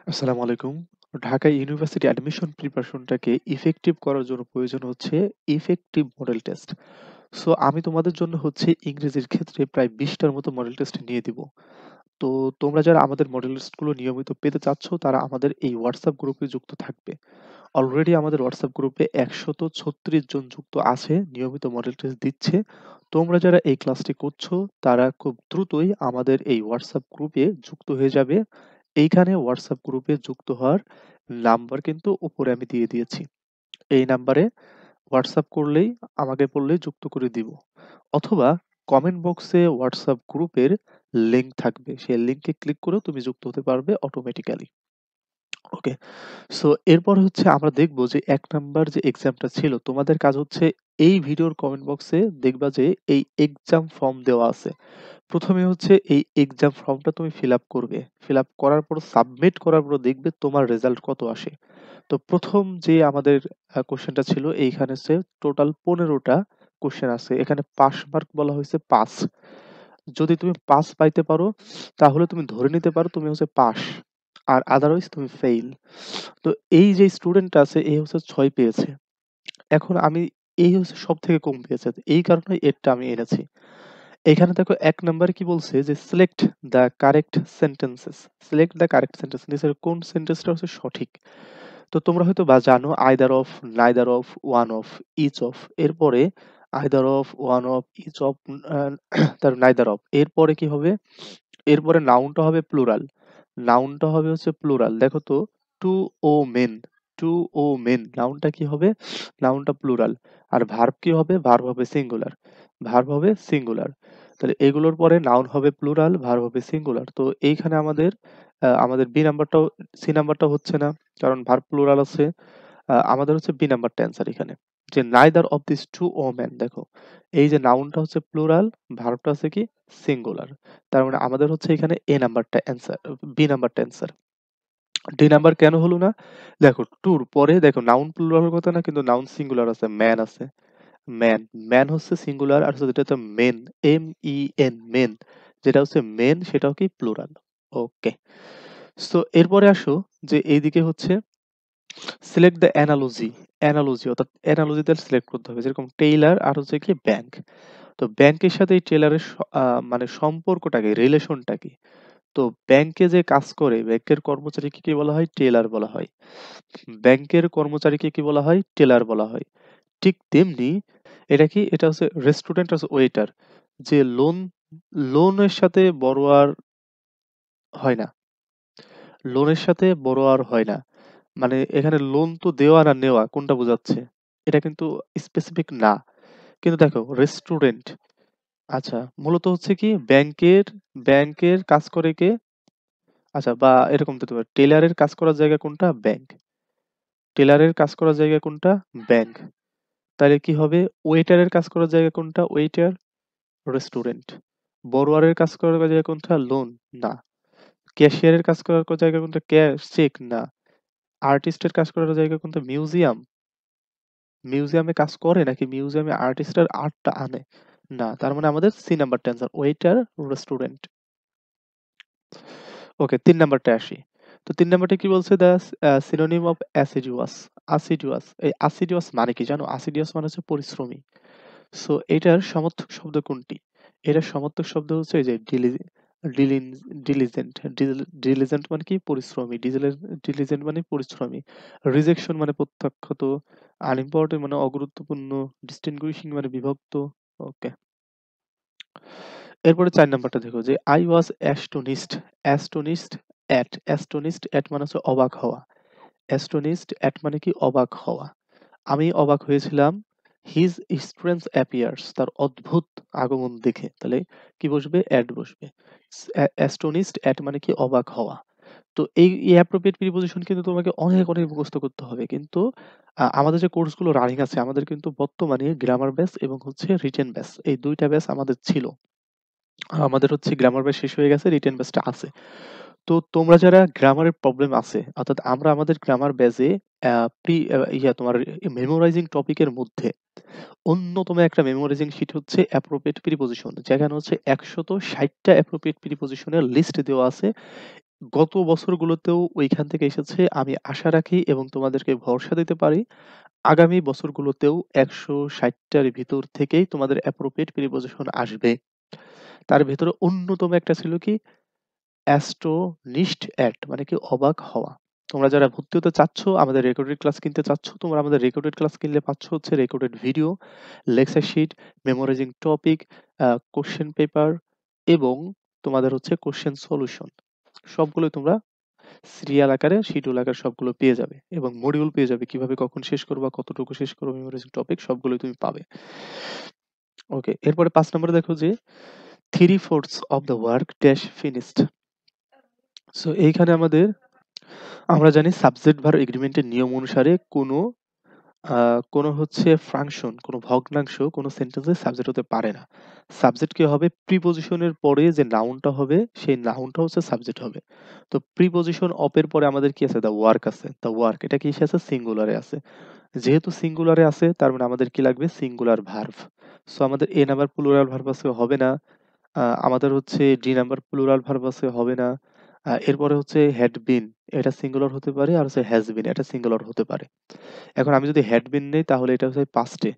আসসালামু আলাইকুম। Dhaka university admission প্রিপারেশনটাকে effective করার জন্য প্রয়োজন হচ্ছে ইফেক্টিভ মডেল টেস্ট। সো আমি তোমাদের জন্য হচ্ছে ইংরেজির ক্ষেত্রে প্রায় ২০ টার মতো মডেল টেস্ট নিয়ে দিব। তো তোমরা যারা আমাদের মডেল টেস্টগুলো নিয়মিত পেতে চাচ্ছ তারা আমাদের এই WhatsApp গ্রুপে যুক্ত থাকবে। অলরেডি আমাদের WhatsApp গ্রুপে ১৩৬ জন যুক্ত আছে, নিয়মিত মডেল টেস্ট দিচ্ছে। তোমরা যারা এই ক্লাসটি করছো তারা খুব দ্রুতই আমাদের এই WhatsApp গ্রুপে যুক্ত হয়ে যাবে। এইখানে WhatsApp গ্রুপে যুক্ত হওয়ার নাম্বার কিন্তু উপরে আমি দিয়ে দিয়েছি। এই নাম্বারে WhatsApp করলেই আমাকে বললেই যুক্ত করে দিব। অথবা কমেন্ট বক্সে WhatsApp গ্রুপের লিংক থাকবে। সেই লিংকে ক্লিক করেও তুমি যুক্ত হতে পারবে অটোমেটিক্যালি। ওকে। সো এরপর হচ্ছে আমরা দেখব যে ১ নাম্বার যে এক্সামটা ছিল, তোমাদের কাজ হচ্ছে এই ভিডিওর কমেন্ট বক্সে দেখবা যে এই এক্সাম ফর্ম দেওয়া আছে। ১ম এ হচ্ছে এই এক্সাম ফর্মটা তুমি ফিল আপ করবে। ফিল আপ করার পর সাবমিট করার পর দেখবে তোমার রেজাল্ট কত আসে। তো ১ম যে আমাদের কোয়েশ্চেনটা ছিল, এইখানে হচ্ছে টোটাল ১৫ টা কোয়েশ্চেন আছে। এখানে পাস মার্ক বলা হয়েছে ৫। যদি তুমি ৫ পাইতে পারো তাহলে তুমি ধরে নিতে পারো তুমি হচ্ছে পাস। আর আদারওয়াইজ তুমি ফেইল। তো এই যে স্টুডেন্টটা আছে এ হচ্ছে ৬ পেয়েছে। এখন আমি এই হচ্ছে সবথেকে কম পেয়েছে। এই কারণে এরটা আমি এনেছি। এখানে দেখো ১ নাম্বারে কি বলছে যে select the correct sentences. Select the correct sentence, নিচের কোন সেন্টেন্সটা হচ্ছে সঠিক। তো তোমরা হয়তো বা জানো either of, neither of, one of, each of. এরপরে either of, one of, each of, uh তারপর নাইদার অফ। এরপরে কি হবে? এরপরে নাউনটা হবে প্লুরাল। নাউনটা হবে হচ্ছে প্লুরাল। দেখো তো টু ও মেন, টু ও মেন নাউনটা কি হবে? নাউনটা প্লুরাল। আর ভার্ব কি হবে? ভার্ব হবে সিঙ্গুলার। ভার্ব হবে সিঙ্গুলার। তাহলে এগুলোর পরে নাউন হবে প্লুরাল, ভার্ব হবে সিঙ্গুলার। তো এইখানে আমাদের বি নাম্বারটাও, সি নাম্বারটাও হচ্ছে না। কারণ ভার্ব প্লুরাল আছে। আমাদের হচ্ছে বি নাম্বারটা অ্যান্সার এখানে। যে neither of these two women, দেখো এই যে নাউনটা হচ্ছে প্লুরাল, ভার্বটা হচ্ছে কি সিঙ্গুলার। তার মানে আমাদের হচ্ছে এখানে এ নাম্বারটা অ্যান্সার, বি নাম্বারটা অ্যান্সার। ডি নাম্বার কেন হলো না? দেখো টুর পরে দেখো নাউন প্লুরাল হওয়ার কথা না, কিন্তু নাউন সিঙ্গুলার আছে, ম্যান আছে। ম্যান, ম্যান হচ্ছে সিঙ্গুলার আর হচ্ছে যেটা হচ্ছে men, M E N men, যেটা হচ্ছে মেন সেটাও কি প্লুরাল। ওকে। সো এরপরে আসো যে এইদিকে হচ্ছে সিলেক্ট দ্য অ্যানালজি। অ্যানালজি অর্থাৎ অ্যানালজিটা সিলেক্ট করতে হবে। যেরকম টেইলার আর হচ্ছে কি ব্যাংক। তো ব্যাংকের সাথে এই টেইলারের মানে সম্পর্কটা কি? রিলেশনটা কি? তো ব্যাংকে যে কাজ করে, ব্যাংকের কর্মচারীকে কি বলা হয়? টেইলার বলা হয়। ব্যাংকের কর্মচারীকে কি বলা হয়? টেইলার বলা হয়। ঠিক তেমনি এটা কি? এটা হচ্ছে রেস্টুরেন্ট হচ্ছে ওয়েটার। যে লোনের সাথে বড়োয়ার হয় না। লোনের সাথে বড়োয়ার হয় না। মানে এখানে লোন তো দেওয়া না নেওয়া কোনটা বোঝাচ্ছে? এটা কিন্তু স্পেসিফিক না। কিন্তু দেখো রেস্টুরেন্ট, আচ্ছা মূলত হচ্ছে কি ব্যাংকের কাজ করে কে? আচ্ছা বা এরকম দিতে পারে। টেইলারের কাজ করার জায়গা কোনটা? ব্যাংক। টেইলারের কাজ করার জায়গা কোনটা? ব্যাংক। তাহলে কি হবে? ওয়েটারের কাজ করার জায়গা কোনটা? ওয়েটার। রেস্টুরেন্ট। বড়োয়ারের কাজ করার জায়গা কোনটা? লোন। না। ক্যাশিয়ারের কাজ করার জায়গা কোনটা? Cash, cheque. না। আর্টিস্টের কাজ করার জায়গা কোনটা? মিউজিয়াম। মিউজিয়ামে কাজ করে নাকি মিউজিয়ামে আর্টিস্টের আর্টটা আনে? না। তার মানে আমাদের সি নাম্বারটা অ্যান্সার। Waiter, restaurant. ওকে, ৩ নাম্বারটায় আসি। তো ৩ নাম্বারটা কি বলছে? The synonym of assiduous. Assiduous. এই অ্যাসিডুয়াস মানে কি জানো? অ্যাসিডুয়াস মানে হচ্ছে পরিশ্রমী। সো এটার সমর্থক শব্দ কোনটি? এটার সমর্থক শব্দ হচ্ছে এই যে ডিলিন ডিলিজেন্ট। ডিলিজেন্ট মানে কি? পরিশ্রমী। ডিলিজেন্ট মানে পরিশ্রমী। রিজেকশন মানে প্রত্যাখ্যাত। আনইম্পোর্টেন্ট মানে অগুরুত্বপূর্ণ। ডিস্টিংগুইশিং মানে বিভক্ত। ওকে। এরপরে ৪ নাম্বারটা দেখো যে I was astonished. astonished astonished at মানে হচ্ছে অবাক হওয়া। astonished at মানে কি? অবাক হওয়া। আমি অবাক হয়েছিলাম his strange appears, তার অদ্ভুত আগমন দেখে। তাহলে কি বসবে? at বসবে। astonished at মানে কি? অবাক হওয়া। তো এই appropriate preposition কিন্তু তোমাকে অনেক মুখস্থ করতে হবে। কিন্তু আমাদের যে কোর্সগুলো রানিং আছে আমাদের কিন্তু বর্তমানে গ্রামার ব্যাচ এবং হচ্ছে রিটেন ব্যাচ, এই ২ টা ব্যাচ আমাদের ছিল। আমাদের হচ্ছে গ্রামার ব্যাচ শেষ হয়ে গেছে, রিটেন ব্যাচটা আছে। তো তোমরা যারা গ্রামারের প্রবলেম আছে, অর্থাৎ আমরা আমাদের গ্রামার ব্যাচে আ প্রি আ ইয়া তোমার মেমোরাইজিং টপিকের মধ্যে অন্যতম একটা মেমোরাইজিং শিট হচ্ছে অ্যাপ্রোপ্রিয়েট প্রিপোজিশন। যেখানে হচ্ছে ১৬০ টা অ্যাপ্রোপ্রিয়েট প্রিপোজিশনের লিস্ট দেওয়া আছে। গত বছরগুলোতেও ওইখান থেকে এসেছে। আমি আশা রাখি এবং তোমাদেরকে ভরসা দিতে পারি, আগামী বছরগুলোতেও ১৬০ টার ভিতর থেকেই তোমাদের appropriate প্রিপজিশন আসবে। তার ভেতরে অন্যতম একটা ছিল কি অ্যাস্টোনিশড অ্যাট, মানে কি অবাক হওয়া। তোমরা যারা ভর্তি হতে চাচ্ছ, আমাদের রেকর্ডেড ক্লাস কিনতে চাচ্ছ, তোমরা আমাদের রেকর্ডেড ক্লাস কিনলে পাচ্ছ হচ্ছে recorded video, lecture sheet, memorising topic, question paper এবং তোমাদের হচ্ছে কোশ্চেন সলিউশন। সবগুলোই তোমরা সিরিয়াল আকারে, শিডিউল আকারে সবগুলো পেয়ে যাবে এবং মডিউল পেয়ে যাবে কিভাবে কখন শেষ করবা, কতটুকু শেষ করবো, মেমোরাইজিং টপিক সবগুলোই তুমি পাবে। ওকে, এরপরে ৫ নম্বরে দেখো যে 3/4 of the work dash finished. So এইখানে আমরা জানি সাবজেক্ট ভার এগ্রিমেন্টের নিয়ম অনুসারে কোনো হচ্ছে ফাংশন, কোনো ভগ্নাংশ কোনো সেন্টেন্সে সাবজেক্ট হতে পারে না। সাবজেক্ট কি হবে? প্রিপজিশনের পরে যে নাউনটা হবে সেই নাউনটা হচ্ছে সাবজেক্ট হবে। তো প্রিপজিশন অফ এর পরে আমাদের কি আছে? দ্য ওয়ার্ক আছে। দ্য ওয়ার্ক এটা কিসে আছে? সিঙ্গুলারে আছে। যেহেতু সিঙ্গুলারে আছে তার মানে আমাদের কি লাগবে? Singular verb. সো আমাদের এ নাম্বার প্লুরাল ভার্ব আছে, হবে না। আমাদের হচ্ছে ডি নাম্বার প্লুরাল ভার্ব আছে, হবে না। এরপরে হচ্ছে হ্যাড বিন, এটা সিঙ্গুলার হতে পারে, আর হচ্ছে হ্যাজ বিন এটা সিঙ্গুলার হতে পারে। এখন আমি যদি হ্যাড বিন নেই তাহলে এটা হচ্ছে পাস্টে।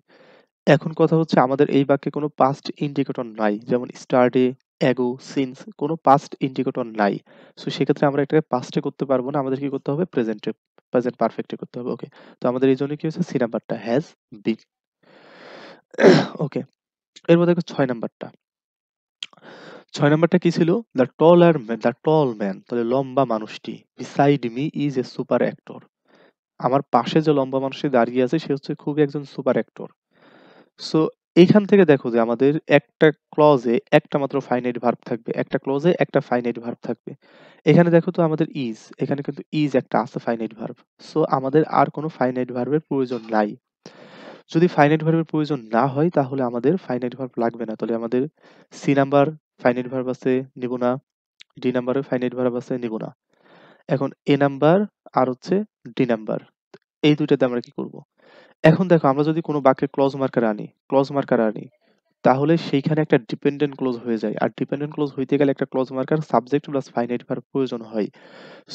এখন কথা হচ্ছে আমাদের এই বাক্যে কোনো পাস্ট ইন্ডিকেটর নাই, যেমন স্টারডে, অ্যাগো, সিন্স কোনো পাস্ট ইন্ডিকেটর নাই। সো সেক্ষেত্রে আমরা এটাকে পাস্টে করতে পারবো না, আমাদের কি করতে হবে? প্রেজেন্ট পারফেক্টে করতে হবে। ওকে, তো আমাদের এই জন্য কি হচ্ছে? সি নাম্বারটা হ্যাজ বিন। ওকে, এরপর দেখো ৬ নাম্বারটা। ৬ নাম্বারটা কি ছিল? দ্য টল ম্যান, তাহলে লম্বা মানুষটি, beside me is a super actor. আমার পাশে যে লম্বা মানুষটি দাঁড়িয়ে আছে সে হচ্ছে খুবই একজন সুপার অ্যাক্টর। সো এইখান থেকে দেখো যে আমাদের একটা ক্লজে একটা মাত্র ফাইনাইট ভার্ব থাকবে, একটা ক্লজে একটা ফাইনাইট ভার্ব থাকবে। এখানে দেখো তো আমাদের ইজ, এখানে কিন্তু ইজ একটা আছে ফাইনাইট ভার্ব। সো আমাদের আর কোনো ফাইনাইট ভার্বের প্রয়োজন নাই। যদি ফাইনাইট ভার্বের প্রয়োজন না হয় তাহলে আমাদের ফাইনাইট ভার্ব লাগবে না। তাহলে আমাদের সি নাম্বার ফাইনাইট ভার্ব আছে, নিব না। ডি নাম্বারে ফাইনাইট ভার্ব আছে, নিব না। এখন এ নাম্বার আর হচ্ছে ডি নাম্বার, এই দুইটাতে আমরা কি করব? এখন দেখো আমরা যদি কোনো বাক্যে ক্লজ মার্কার আনি তাহলে সেইখানে একটা ডিপেন্ডেন্ট ক্লজ হয়ে যায়। আর ডিপেন্ডেন্ট ক্লজ হইতে গেলে একটা clause marker subject plus finite verb প্রয়োজন হয়।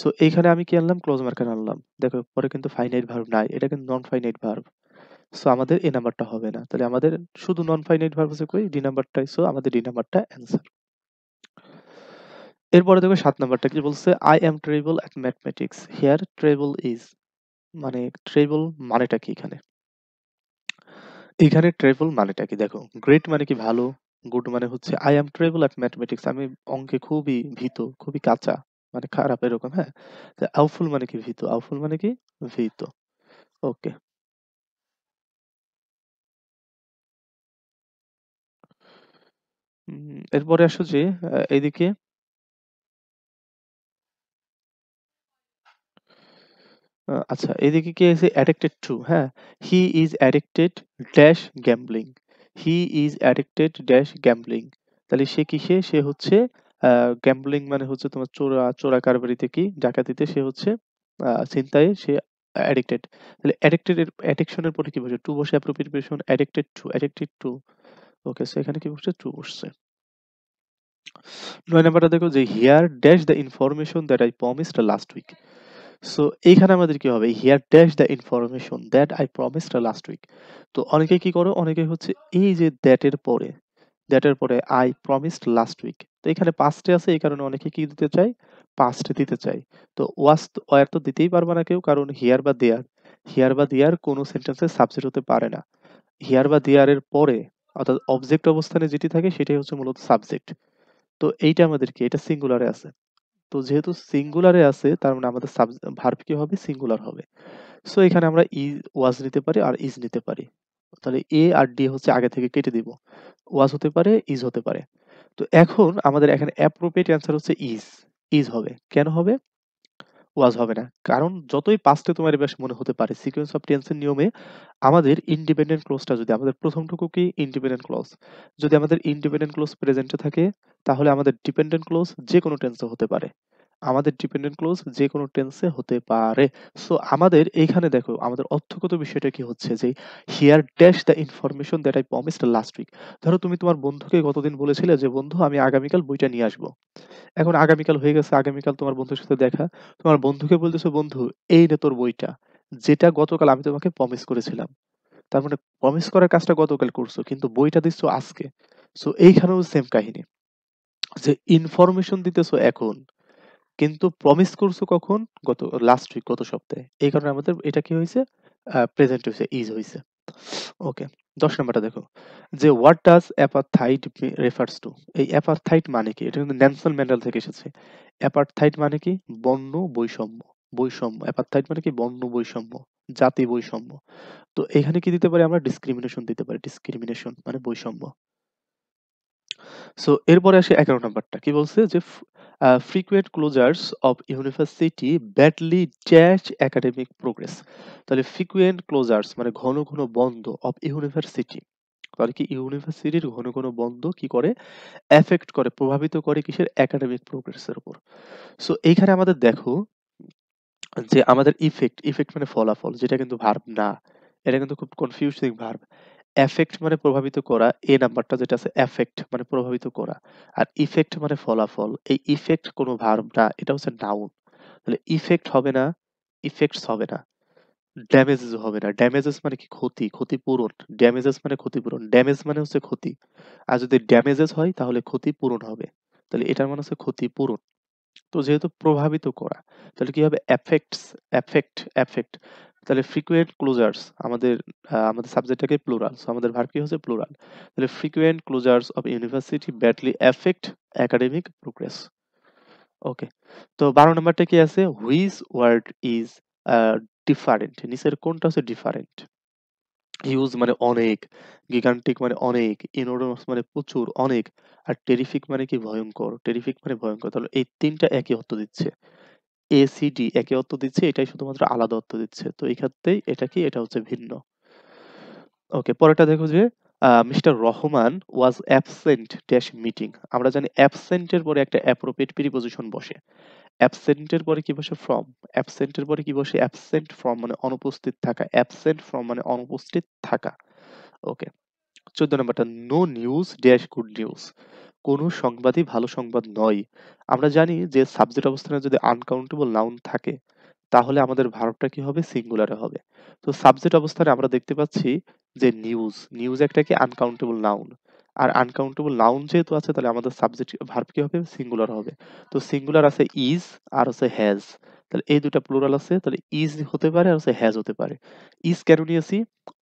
সো এইখানে আমি কি আনলাম? ক্লজ মার্কার আনলাম। দেখো পরে কিন্তু ফাইনাইট ভার্ব নাই, এটা কিন্তু নন ফাইনাইট ভার্ব। সো আমাদের এ নাম্বারটা হবে না। তাহলে আমাদের শুধু নন ফাইনাইট ভার্ব আছে কই? ডি নাম্বারটাই। সো আমাদের ডি নাম্বারটা অ্যান্সার। এরপরে দেখো ৭ নাম্বারটা কি বলছে? I am treble at mathematics. Here treble is, মানে ট্রেবল মানেটা কি এখানে? এখানে ট্রেবল মানেটা কি? দেখো, গ্রেট মানে কি ভালো, গুড মানে হচ্ছে I am treble at mathematics, আমি অঙ্কে খুবই ভীত, খুবই কাঁচা, মানে খারাপ এরকম, হ্যাঁ। আউফুল মানে কি? ভীত। আউফুল মানে কি? ভীত। ওকে, এরপরে আসো যে এইদিকে আচ্ছা, এদিকে কি আছে? অ্যাডিক্টেড টু, হ্যাঁ। He is addicted dash gambling. He is addicted dash gambling. তাহলে সে কিসে? সে হচ্ছে গ্যাম্বলিং মানে হচ্ছে তোমার চোরা কারবারিতে, কি ডাকাতিতে সে হচ্ছে ছিনতাইয়ে সে অ্যাডিক্টেড। তাহলে অ্যাডিক্টেড এর অ্যাডিকশন এর পরে কি বসে? টু বসে, appropriate prediction addicted to. Okay, so এখানে কি বসছে? টু বসছে। ৯ নাম্বারটা দেখো যে here dash the information that I promised last week. So এইখানে আমাদের কি হবে? Here dash the information that I promised last week. তো অনেকে কি করো? অনেকে হচ্ছে এই যে দ্যাট এর পরে আই প্রমিসড লাস্ট উইক। তো এখানে পাস্টে আছে, এই কারণে অনেকে কি দিতে চায়? পাস্ট দিতে চায়। তো ওয়ার তো দিতেই পারবে না কেউ, কারণ হিয়ার বা দেয়ার কোনো সেন্টেন্সের সাবজেক্ট হতে পারে না। হিয়ার বা দেয়ার এর পরে অর্থাৎ অবজেক্ট অবস্থানে যেটি থাকে সেটাই হচ্ছে মূলত সাবজেক্ট। তো এইটা আমাদের কি? এটা সিঙ্গুলারে আছে। তো যেহেতু সিঙ্গুলারে আছে তার মানে আমাদের ভার্ব কি হবে? সিঙ্গুলার হবে। সো এখানে আমরা ওয়াজ নিতে পারি আর ইজ নিতে পারি। তাহলে এ আর ডি হচ্ছে আগে থেকে কেটে দিব। ওয়াজ হতে পারে, ইজ হতে পারে। তো এখন আমাদের এখানে অ্যাপ্রোপ্রিয়েট অ্যান্সার হচ্ছে ইজ হবে। কেন হবে? ওয়াজ হবে না। কারণ যতই পাস্টে তোমার বেশ মনে হতে পারে, সিকোয়েন্স অফ টেন্সের নিয়মে আমাদের ইন্ডিপেন্ডেন্ট ক্লজটা যদি আমাদের প্রথমটুকু কি? Independent clause. যদি আমাদের ইন্ডিপেন্ডেন্ট ক্লজ প্রেজেন্টে থাকে তাহলে আমাদের ডিপেন্ডেন্ট ক্লজ যেকোনো টেন্সে হতে পারে। আমাদের ডিপেন্ডেন্ট ক্লোজ যেকোনো টেন্সে হতে পারে। সো আমাদের এইখানে দেখো আমাদের অর্থগত বিষয়টা কি হচ্ছে যে here dash the information that I promised last week. ধরো তুমি তোমার বন্ধুকে গতদিন বলেছিলে যে বন্ধু আমি আগামীকাল বইটা নিয়ে আসবো। এখন আগামীকাল হয়ে গেছে, আগামীকাল তোমার বন্ধুর সাথে দেখা। তোমার বন্ধুকে বলতেছো বন্ধু এই নে তোর বইটা, যেটা গতকাল আমি তোমাকে প্রমিস করেছিলাম। তার মানে প্রমিস করার কাজটা গতকাল করছো কিন্তু বইটা দিচ্ছ আজকে। সো এইখানেও সেম কাহিনী, যে ইনফরমেশন দিতেছো এখন কিন্তু প্রমিস করছো কখন, গত লাস্ট উইক, গত সপ্তাহে। এই কারণে আমাদের এটা কি হয়েছে, প্রেজেন্ট হয়েছে, ইজ হয়েছে। ওকে, 10 নাম্বারটা দেখো যে হোয়াট ডাজ অ্যাপারথাইট রেফার্স টু। এই অ্যাপারথাইট মানে কি, এটা কিন্তু নেলসন ম্যান্ডেলা থেকে এসেছে। অ্যাপারথাইট মানে কি, বর্ণ বৈষম্য। বৈষম্য, অ্যাপারথাইট মানে কি বর্ণ বৈষম্য, জাতি বৈষম্য। তো এখানে কি দিতে পারি আমরা, ডিসক্রিমিনেশন দিতে পারি, ডিসক্রিমিনেশন মানে বৈষম্য। সো এরপরে আসি 11 নাম্বারটা কি বলছে যে frequent closures of university badly dash academic progress. তাহলে ফ্রিকুয়েন্ট ক্লোজার্স মানে ঘন ঘন বন্ধ অফ ইউনিভার্সিটি, তাহলে কি ইউনিভার্সিটির ঘন ঘন বন্ধ কি করে, এফেক্ট করে, প্রভাবিত করে কিসের, একাডেমিক প্রোগ্রেসের উপর। সো এইখানে আমাদের দেখো যে আমাদের ইফেক্ট, ইফেক্ট মানে ফলাফল, যেটা কিন্তু ভার্ব না, এটা কিন্তু খুব কনফিউজিং ভার্ব। এফেক্ট মানে প্রভাবিত করা, এ নাম্বারটা যেটা আছে এফেক্ট মানে প্রভাবিত করা, আর ইফেক্ট মানে ফলাফল। এই ইফেক্ট কোনো ভার্ব না, এটা হচ্ছে নাউন। তাহলে ইফেক্ট হবে না, ইফেক্টস হবে না, ড্যামেজেস হবে না। ড্যামেজেস মানে কি, ক্ষতি, ক্ষতিপূরণ। ড্যামেজেস মানে ক্ষতিপূরণ, ড্যামেজ মানে হচ্ছে ক্ষতি। আর যদি ড্যামেজেস হয় তাহলে ক্ষতিপূরণ হবে। তাহলে এটার মানে হচ্ছে ক্ষতিপূরণ। তো যেহেতু প্রভাবিত করা, তাহলে কি হবে, এফেক্টস, এফেক্ট, এফেক্ট। তাহলে ফ্রিকুয়েন্ট ক্লোজার্স আমাদের আমাদের সাবজেক্টটাকে প্লুরাল, সো আমাদের ভার্ব কি হচ্ছে প্লুরাল। তাহলে frequent closures of university badly effect academic progress. Okay, তো 12 নম্বরটা কি আছে, হুইচ ওয়ার্ড ইজ ডিফারেন্ট, নিচের কোনটা হচ্ছে ডিফারেন্ট। হিউজ মানে অনেক, গিগান্টিক মানে অনেক, ইনোডোমাস মানে প্রচুর, অনেক, আর টেরিফিক মানে কি ভয়ঙ্কর, টেরিফিক মানে ভয়ঙ্কর। তাহলে এই তিনটা একই অর্থ দিচ্ছে, এসিডি একই অর্থ দিচ্ছে, এটাই শুধুমাত্র আলাদা অর্থ দিচ্ছে। তো এই ক্ষেত্রেই এটা কি, এটা হচ্ছে ভিন্ন। ওকে, পরেরটা দেখো যে mister Rahman was absent dash meeting. আমরা জানি অ্যাবসেন্টের পরে একটা অ্যাপ্রোপ্রিয়েট প্রিপজিশন বসে। অ্যাবসেন্টের পরে কি বসে, ফ্রম। অ্যাবসেন্টের পরে কি বসে, অ্যাবসেন্ট ফ্রম মানে অনুপস্থিত থাকা, অ্যাবসেন্ট ফ্রম মানে অনুপস্থিত থাকা। ওকে, 14 নাম্বারটা no news dash good news. কোনো সংবাদই ভালো সংবাদ নয়। আমরা জানি যে সাবজেক্ট অবস্থানে যদি আনকাউন্টেবল নাউন থাকে তাহলে আমাদের ভার্বটা কি হবে, সিঙ্গুলারে হবে। তো সাবজেক্ট অবস্থানে আমরা দেখতে পাচ্ছি যে নিউজ, নিউজ একটা কি আনকাউন্টেবল নাউন। আর আনকাউন্টেবল নাউন যেহেতু আছে তাহলে আমাদের সাবজেক্ট ভার্ব কি হবে, সিঙ্গুলার হবে। তো সিঙ্গুলার আছে ইজ আর আছে হ্যাজ। তাহলে এই দুটা প্লুরাল আছে, তাহলে ইজ হতে পারে আর আছে হ্যাজ হতে পারে। ইজ কেন নিয়েছি,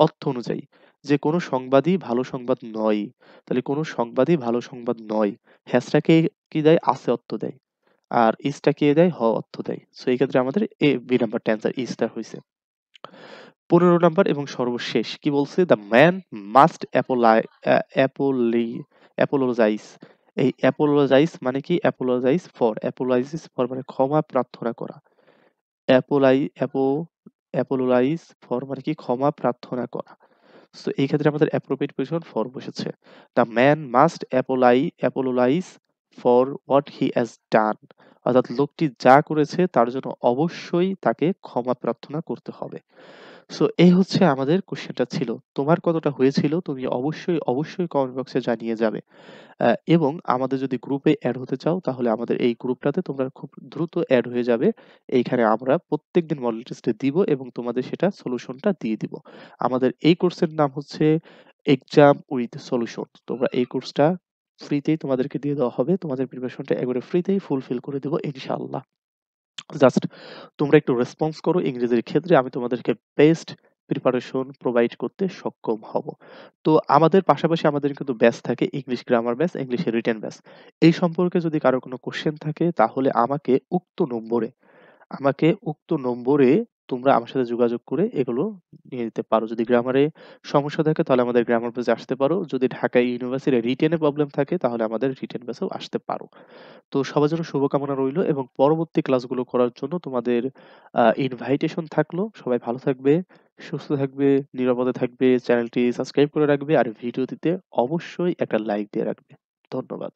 অর্থ অনুযায়ী, যে কোনো সংবাদই ভালো সংবাদ নয়। তাহলে কোনো সংবাদই ভালো সংবাদ নয়, হ্যাজটাকে কি দেয়, আছে অর্থ দেয়। আর ইজটা কে দেয়, হ অর্থ দেয়। সো এই ক্ষেত্রে আমাদের এ বি নাম্বারটা অ্যান্সার ইজটা হয়েছে। 15 নাম্বার এবং সর্বশেষ কি বলছে, দ্য ম্যান মাস্ট অ্যাপোলোজাইজ। এই অ্যাপোলোজাইজ মানে কি, অ্যাপোলোজাইজ ফর, অ্যাপোলোজাইজ ফর মানে ক্ষমা প্রার্থনা করা। অ্যাপোলাই অ্যাপো অ্যাপোলোলাইজ ফর মানে কি, ক্ষমা প্রার্থনা করা। সো এই ক্ষেত্রে আমাদের অ্যাপ্রোপ্রিয়েট পজিশন ফর বসেছে। The man must apologise for what he has done. অর্থাৎ লোকটি যা করেছে তার জন্য অবশ্যই তাকে ক্ষমা প্রার্থনা করতে হবে। সো এই হচ্ছে আমাদের কোশ্চেনটা ছিল। তোমার কতটা হয়েছিল তুমি অবশ্যই অবশ্যই কমেন্ট বক্সে জানিয়ে যাবে। এবং আমাদের যদি গ্রুপে এড হতে চাও তাহলে আমাদের এই গ্রুপটাতে তোমরা খুব দ্রুত এড হয়ে যাবে। এইখানে আমরা প্রত্যেকদিন মডেল টেস্ট দিব এবং তোমাদের সেটা সলিউশনটা দিয়ে দিব। আমাদের এই কোর্সের নাম হচ্ছে এক্সাম উইথ সলিউশন। তোমরা এই কোর্সটা ফ্রিতেই তোমাদেরকে দিয়ে দেওয়া হবে। তোমাদের প্রিপারেশনটা একবারে ফ্রিতেই ফুলফিল করে দেব ইনশাআল্লাহ। জাস্ট তোমরা একটু রেসপন্স করো ইংরেজির ক্ষেত্রে, আমি তোমাদেরকে বেস্ট প্রিপারেশন প্রোভাইড করতে সক্ষম হব। তো আমাদের পাশাপাশি আমাদের কিন্তু ব্যাচ থাকে, English grammar batch, English written batch. এই সম্পর্কে যদি কারো কোনো কোশ্চেন থাকে তাহলে আমাকে উক্ত নম্বরে তোমরা আমার সাথে যোগাযোগ করে এগুলো নিয়ে নিতে পারো। যদি গ্রামারে সমস্যা থাকে তাহলে আমাদের গ্রামার ব্যাচে আসতে পারো। যদি ঢাকা ইউনিভার্সিটি রিটেনে প্রবলেম থাকে তাহলে আমাদের রিটেন ব্যাচেও আসতে পারো। তো সবার জন্য শুভকামনা রইলো এবং পরবর্তী ক্লাসগুলো করার জন্য তোমাদের ইনভাইটেশন থাকলো। সবাই ভালো থাকবে, সুস্থ থাকবে, নিরাপদে থাকবে, চ্যানেলটি সাবস্ক্রাইব করে রাখবে আর ভিডিওটিতে অবশ্যই একটা লাইক দিয়ে রাখবে। ধন্যবাদ।